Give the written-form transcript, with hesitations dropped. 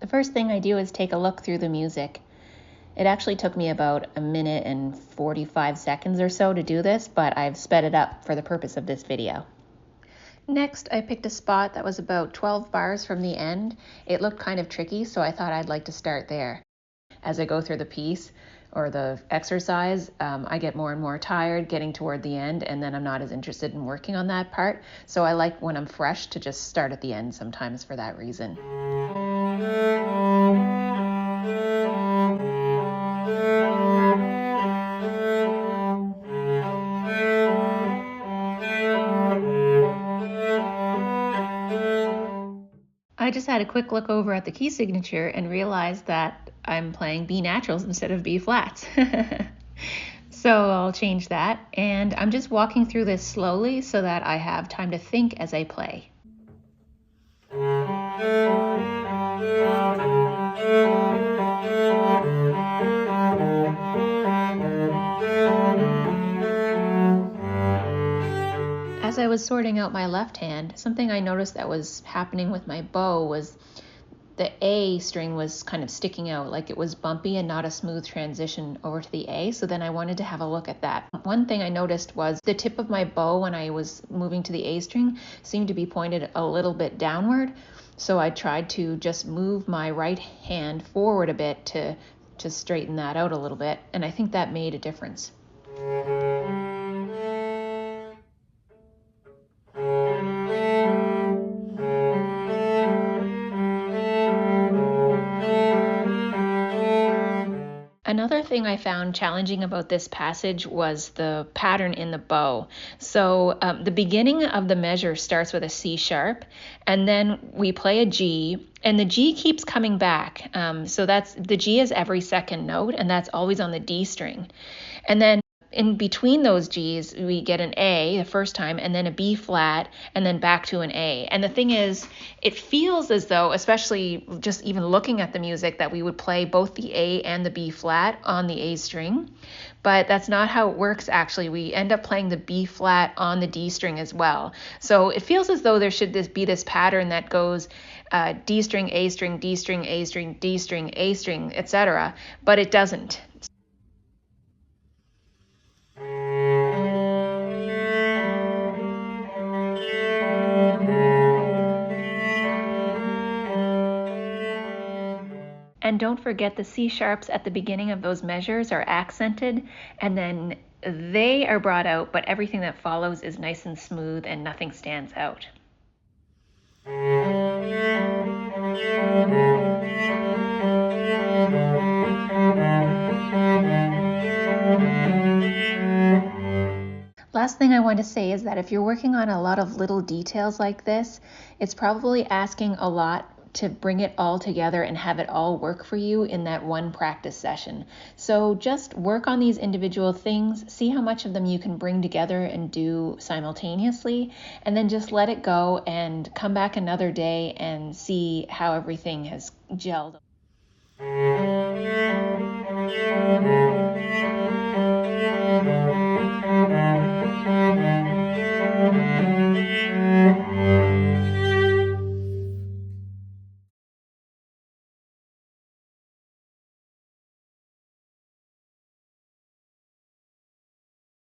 The first thing I do is take a look through the music. It actually took me about a minute and 45 seconds or so to do this, but I've sped it up for the purpose of this video. Next, I picked a spot that was about 12 bars from the end. It looked kind of tricky, so I thought I'd like to start there. As I go through the piece or the exercise, I get more and more tired getting toward the end, and then I'm not as interested in working on that part. So I like when I'm fresh to just start at the end sometimes for that reason. I just had a quick look over at the key signature and realized that I'm playing B naturals instead of B flats. So I'll change that, and I'm just walking through this slowly so that I have time to think as I play. As I was sorting out my left hand, something I noticed that was happening with my bow was the A string was kind of sticking out, like it was bumpy and not a smooth transition over to the A. So then I wanted to have a look at that. One thing I noticed was the tip of my bow when I was moving to the A string seemed to be pointed a little bit downward. So I tried to just move my right hand forward a bit to straighten that out a little bit. And I think that made a difference. Another thing I found challenging about this passage was the pattern in the bow. So the beginning of the measure starts with a C sharp, and then we play a G, and the G keeps coming back. So the G is every second note, and that's always on the D string. And then in between those G's, we get an A the first time, and then a B flat, and then back to an A. And the thing is, it feels as though, especially just even looking at the music, that we would play both the A and the B flat on the A string. But that's not how it works, actually. We end up playing the B flat on the D string as well. So it feels as though there should be this pattern that goes D string, A string, D string, A string, D string, A string, etc. But it doesn't. And don't forget the C sharps at the beginning of those measures are accented, and then they are brought out, but everything that follows is nice and smooth and nothing stands out. Last thing I want to say is that if you're working on a lot of little details like this, it's probably asking a lot to bring it all together and have it all work for you in that one practice session. So just work on these individual things, see how much of them you can bring together and do simultaneously, and then just let it go and come back another day and see how everything has gelled.